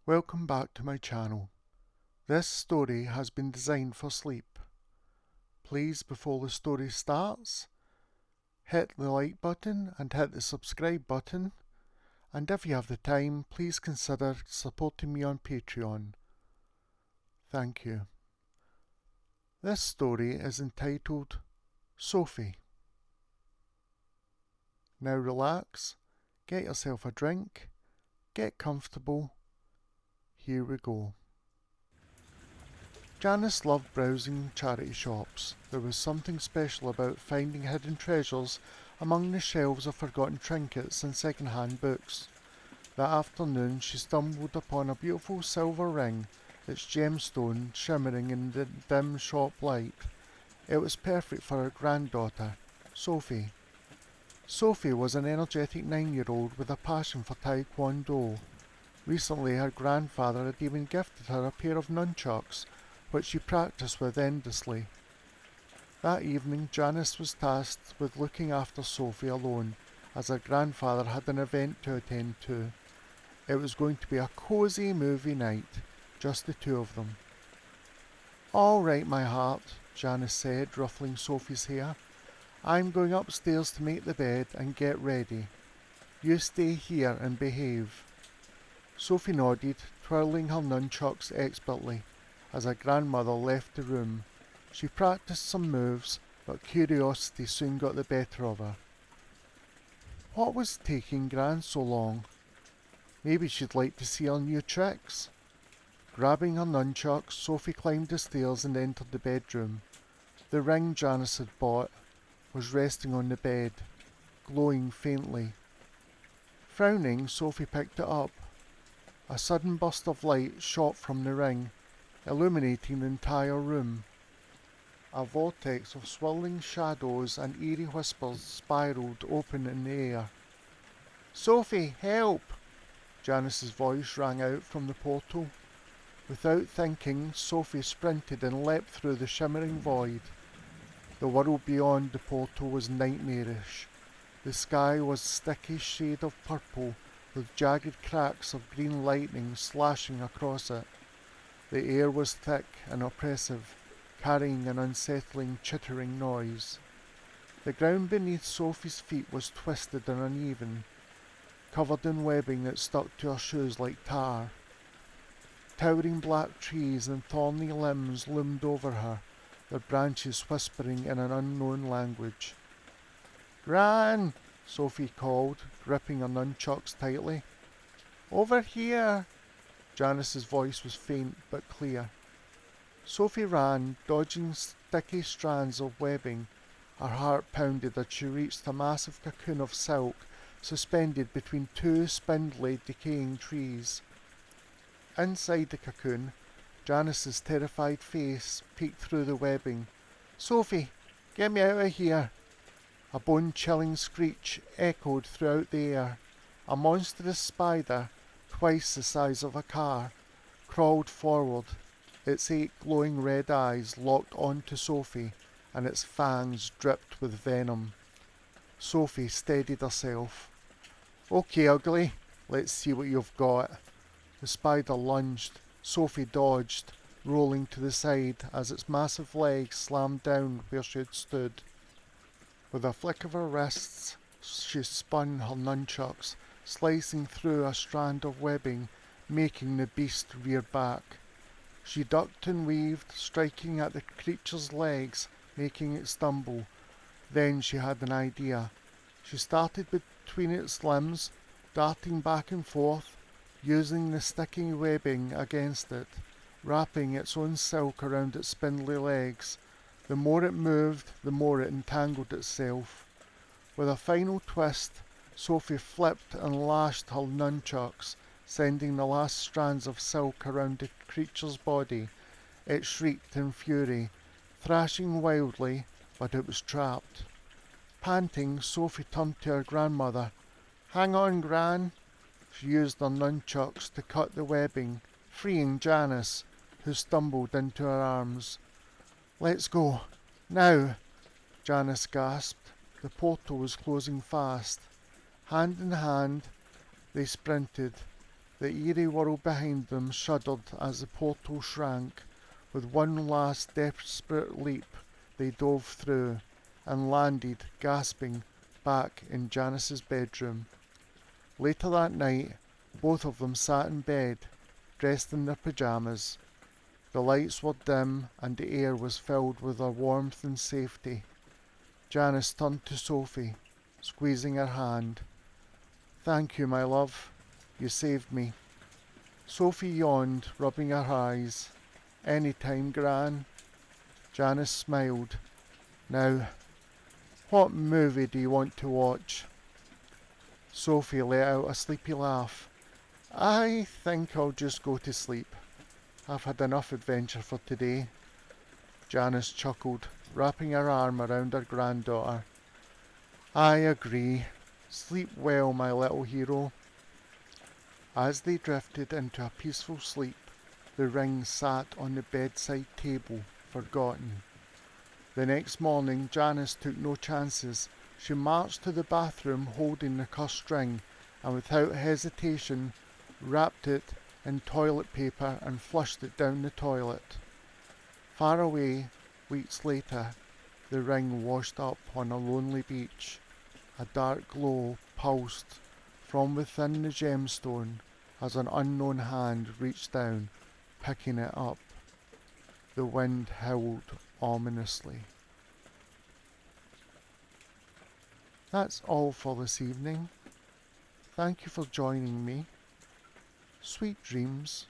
Welcome back to my channel. This story has been designed for sleep. Please, before the story starts, hit the like button and hit the subscribe button, and if you have the time, please consider supporting me on Patreon. Thank you. This story is entitled Sophie. Now relax, get yourself a drink, get comfortable. Here we go. Janice loved browsing charity shops. There was something special about finding hidden treasures among the shelves of forgotten trinkets and second-hand books. That afternoon she stumbled upon a beautiful silver ring, its gemstone shimmering in the dim shop light. It was perfect for her granddaughter, Sophie. Sophie was an energetic 9-year-old with a passion for taekwondo. Recently her grandfather had even gifted her a pair of nunchucks, which she practiced with endlessly. That evening Janice was tasked with looking after Sophie alone, as her grandfather had an event to attend to. It was going to be a cosy movie night, just the two of them. "All right, my heart," Janice said, ruffling Sophie's hair. "I'm going upstairs to make the bed and get ready. You stay here and behave." Sophie nodded, twirling her nunchucks expertly, as her grandmother left the room. She practiced some moves, but curiosity soon got the better of her. What was taking Gran so long? Maybe she'd like to see her new tricks. Grabbing her nunchucks, Sophie climbed the stairs and entered the bedroom. The ring Janice had bought was resting on the bed, glowing faintly. Frowning, Sophie picked it up. A sudden burst of light shot from the ring, illuminating the entire room. A vortex of swirling shadows and eerie whispers spiraled open in the air. "Sophie, help!" Janice's voice rang out from the portal. Without thinking, Sophie sprinted and leapt through the shimmering void. The world beyond the portal was nightmarish. The sky was a sticky shade of purple, with jagged cracks of green lightning slashing across it. The air was thick and oppressive, carrying an unsettling chittering noise. The ground beneath Sophie's feet was twisted and uneven, covered in webbing that stuck to her shoes like tar. Towering black trees and thorny limbs loomed over her, their branches whispering in an unknown language. "Gran!" Sophie called, gripping her nunchucks tightly. "Over here!" Janice's voice was faint but clear. Sophie ran, dodging sticky strands of webbing. Her heart pounded as she reached a massive cocoon of silk suspended between two spindly, decaying trees. Inside the cocoon, Janice's terrified face peeked through the webbing. "Sophie, get me out of here!" A bone-chilling screech echoed throughout the air. A monstrous spider, twice the size of a car, crawled forward, its 8 glowing red eyes locked onto Sophie, and its fangs dripped with venom. Sophie steadied herself. "Okay, ugly, let's see what you've got." The spider lunged. Sophie dodged, rolling to the side as its massive legs slammed down where she had stood. With a flick of her wrists, she spun her nunchucks, slicing through a strand of webbing, making the beast rear back. She ducked and weaved, striking at the creature's legs, making it stumble. Then she had an idea. She started between its limbs, darting back and forth, using the sticky webbing against it, wrapping its own silk around its spindly legs. The more it moved, the more it entangled itself. With a final twist, Sophie flipped and lashed her nunchucks, sending the last strands of silk around the creature's body. It shrieked in fury, thrashing wildly, but it was trapped. Panting, Sophie turned to her grandmother. "Hang on, Gran." She used her nunchucks to cut the webbing, freeing Janice, who stumbled into her arms. "Let's go. Now!" Janice gasped. The portal was closing fast. Hand in hand, they sprinted. The eerie world behind them shuddered as the portal shrank. With one last desperate leap, they dove through and landed, gasping, back in Janice's bedroom. Later that night, both of them sat in bed, dressed in their pyjamas. The lights were dim and the air was filled with a warmth and safety. Janice turned to Sophie, squeezing her hand. "Thank you, my love. You saved me." Sophie yawned, rubbing her eyes. "Any time, Gran." Janice smiled. "Now, what movie do you want to watch?" Sophie let out a sleepy laugh. "I think I'll just go to sleep. I've had enough adventure for today." Janice chuckled, wrapping her arm around her granddaughter. "I agree. Sleep well, my little hero." As they drifted into a peaceful sleep, the ring sat on the bedside table, forgotten. The next morning, Janice took no chances. She marched to the bathroom holding the cursed ring, and without hesitation wrapped it in toilet paper and flushed it down the toilet. Far away, weeks later, the ring washed up on a lonely beach. A dark glow pulsed from within the gemstone as an unknown hand reached down, picking it up. The wind howled ominously. That's all for this evening. Thank you for joining me. Sweet dreams.